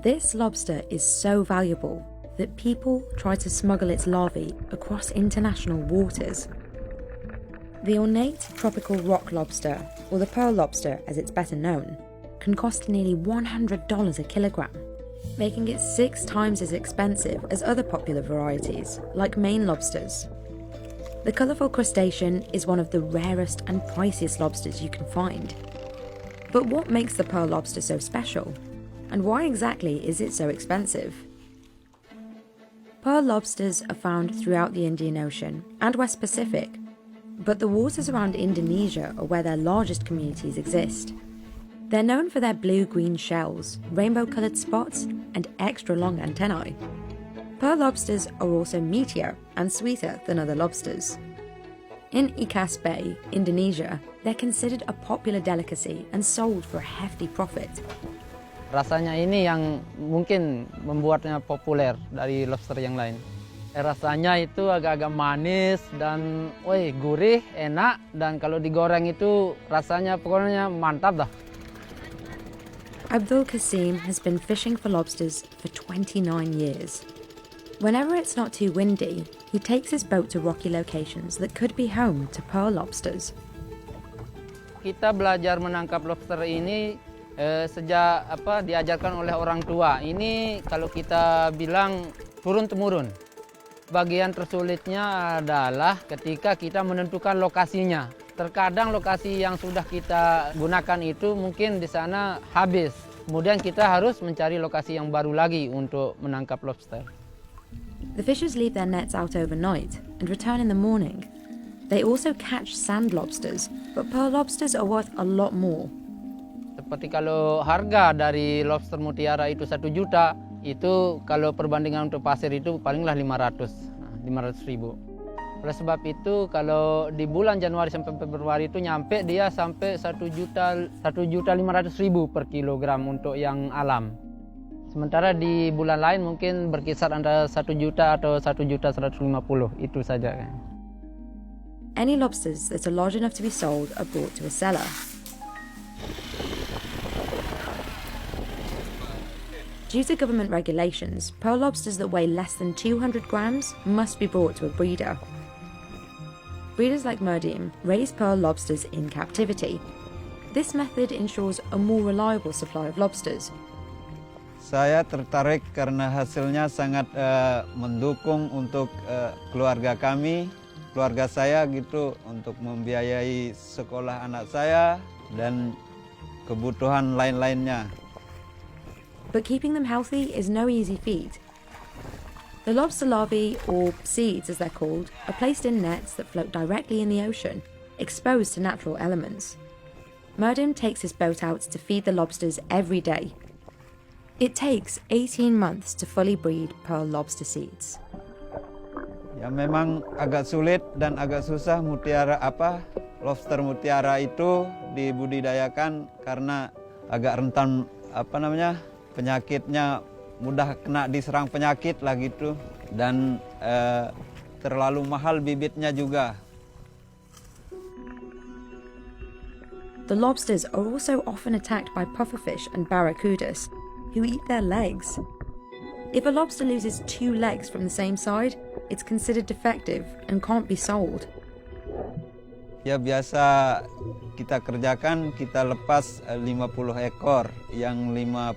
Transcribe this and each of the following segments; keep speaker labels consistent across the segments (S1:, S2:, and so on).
S1: This lobster is so valuable that people try to smuggle its larvae across international waters. The ornate tropical rock lobster, or the pearl lobster as it's better known, can cost nearly $100 a kilogram, making it 6 times as expensive as other popular varieties, like Maine lobsters. The colourful crustacean is one of the rarest and priciest lobsters you can find. But what makes the pearl lobster so special? And why exactly is it so expensive? Pearl lobsters are found throughout the Indian Ocean and West Pacific, but the waters around Indonesia are where their largest communities exist. They're known for their blue-green shells, rainbow-coloured spots, and extra long antennae. Pearl lobsters are also meatier and sweeter than other lobsters. In Ikas Bay, Indonesia, they're considered a popular delicacy and sold for a hefty profit.
S2: Rasanya ini yang mungkin membuatnya populer dari lobster yang lain. Rasanya itu agak-agak manis dan gurih, enak, dan kalau digoreng itu rasanya pokoknya mantap dah.
S1: Abdul Qasim has been fishing for lobsters for 29 years. Whenever it's not too windy, he takes his boat to rocky locations that could be home to pearl lobsters.
S2: Kita belajar menangkap lobster ini sejak diajarkan oleh orang tua. Ini kalau kita bilang turun-temurun. Bagian tersulitnya adalah ketika kita menentukan lokasinya. Terkadang lokasi yang sudah kita gunakan itu mungkin di sana habis. Kemudian kita harus mencari lokasi yang baru lagi untuk menangkap lobster.
S1: The fishers leave their nets out overnight and return in the morning. They also catch sand lobsters, but pearl lobsters are worth a lot more.
S2: Seperti kalau harga dari lobster mutiara itu 1 juta, itu kalau perbandingan untuk pasir itu palinglah 500.000. Oleh sebab itu kalau di bulan Januari sampai Februari itu nyampe dia sampai 1.500.000 per kilogram untuk yang alam. Sementara di bulan lain mungkin berkisar antara 1 juta atau 1.150.000 itu saja.
S1: Any lobsters that are large enough to be sold are brought to a seller. Due to government regulations, pearl lobsters that weigh less than 200 grams must be brought to a breeder. Breeders like Merdim raise pearl lobsters in captivity. This method ensures a more reliable supply of lobsters.
S3: Saya tertarik karena hasilnya sangat mendukung untuk keluarga kami, keluarga saya gitu, untuk membiayai sekolah anak saya dan kebutuhan lain-lainnya.
S1: But keeping them healthy is no easy feat. The lobster larvae, or seeds as they're called, are placed in nets that float directly in the ocean, exposed to natural elements. Merdim takes his boat out to feed the lobsters every day. It takes 18 months to fully breed pearl lobster seeds.
S3: Ya memang agak sulit dan agak susah lobster mutiara itu dibudidayakan karena agak rentan penyakitnya, mudah kena diserang penyakit lah gitu, dan terlalu mahal bibitnya juga.
S1: The lobsters are also often attacked by pufferfish and barracudas, who eat their legs. If a lobster loses 2 legs from the same side, it's considered defective and can't be sold.
S3: Ya biasa kita kerjakan, kita lepas 50 ekor. Yang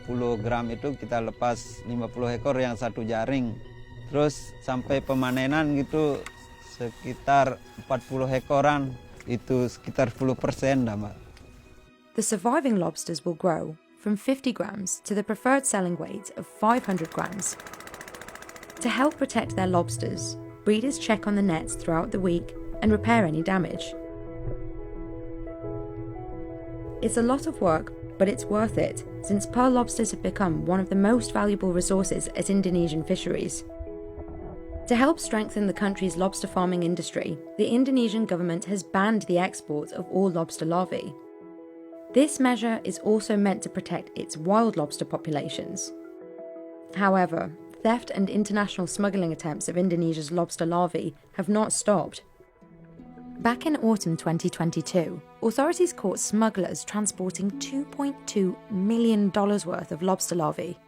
S3: 50 gram itu kita lepas 50 ekor yang 1 jaring. Terus sampai pemanenan gitu sekitar 40 ekoran, itu sekitar 10% dah, Mbak.
S1: The surviving lobsters will grow from 50 grams to the preferred selling weight of 500 grams. To help protect their lobsters, breeders check on the nets throughout the week and repair any damage. It's a lot of work, but it's worth it, since pearl lobsters have become one of the most valuable resources at Indonesian fisheries. To help strengthen the country's lobster farming industry, the Indonesian government has banned the export of all lobster larvae. This measure is also meant to protect its wild lobster populations. However, theft and international smuggling attempts of Indonesia's lobster larvae have not stopped. Back in autumn 2022, authorities caught smugglers transporting $2.2 million worth of lobster larvae.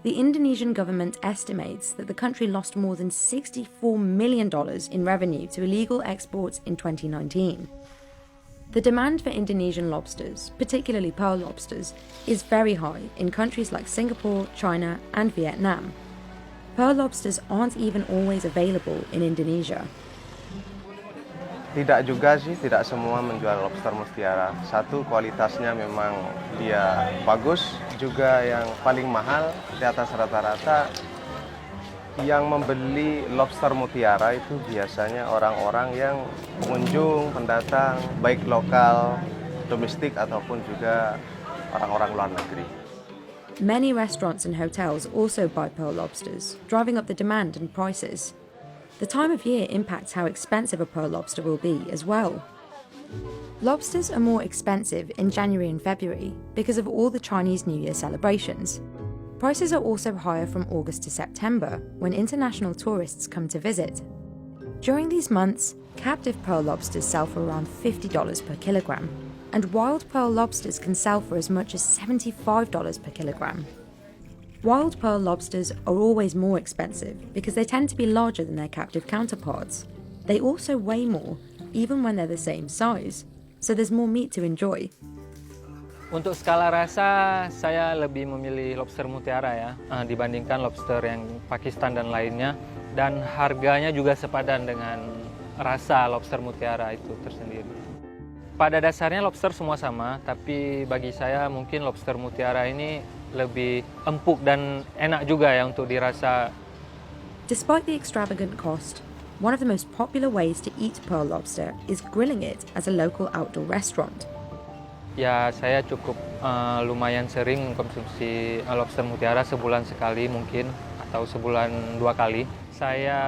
S1: The Indonesian government estimates that the country lost more than $64 million in revenue to illegal exports in 2019. The demand for Indonesian lobsters, particularly pearl lobsters, is very high in countries like Singapore, China, and Vietnam. Pearl lobsters aren't even always available in Indonesia.
S4: Tidak juga sih, tidak semua menjual lobster mutiara. Satu, kualitasnya memang dia bagus, juga yang paling mahal di atas rata-rata yang membeli lobster mutiara itu biasanya orang-orang yang pengunjung, pendatang, baik lokal, domestik ataupun juga orang-orang luar negeri.
S1: Many restaurants and hotels also buy pearl lobsters, driving up the demand and prices. The time of year impacts how expensive a pearl lobster will be as well. Lobsters are more expensive in January and February because of all the Chinese New Year celebrations. Prices are also higher from August to September, when international tourists come to visit. During these months, captive pearl lobsters sell for around $50 per kilogram, and wild pearl lobsters can sell for as much as $75 per kilogram. Wild pearl lobsters are always more expensive because they tend to be larger than their captive counterparts. They also weigh more, even when they're the same size, so there's more meat to enjoy.
S5: Untuk skala rasa, saya lebih memilih lobster mutiara ya, dibandingkan lobster yang Pakistan dan lainnya. Dan harganya juga sepadan dengan rasa lobster mutiara itu tersendiri. Pada dasarnya lobster semua sama, tapi bagi saya mungkin lobster mutiara ini lebih empuk dan enak juga ya untuk dirasa.
S1: Despite the extravagant cost, one of the most popular ways to eat pearl lobster is grilling it at a local outdoor restaurant.
S5: Ya, saya cukup lumayan sering konsumsi lobster mutiara sebulan sekali mungkin, atau sebulan 2 kali.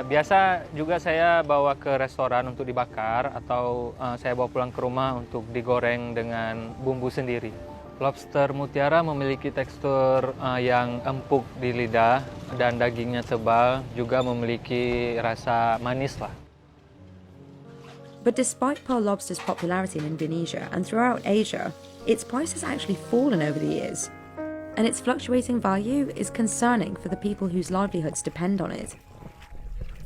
S5: Biasa juga saya bawa ke restoran untuk dibakar, atau saya bawa pulang ke rumah untuk digoreng dengan bumbu sendiri. Lobster mutiara memiliki tekstur yang empuk di lidah dan dagingnya tebal, juga memiliki rasa manis lah.
S1: But despite pearl lobster's popularity in Indonesia and throughout Asia, its price has actually fallen over the years. And its fluctuating value is concerning for the people whose livelihoods depend on it.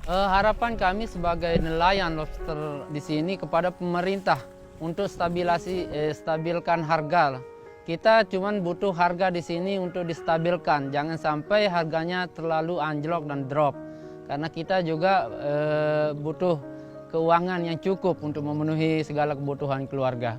S2: Harapan kami sebagai nelayan lobster di sini kepada pemerintah untuk stabilkan harga. Kita cuma butuh harga di sini untuk distabilkan, jangan sampai harganya terlalu anjlok dan drop. Karena kita juga butuh keuangan yang cukup untuk memenuhi segala kebutuhan keluarga.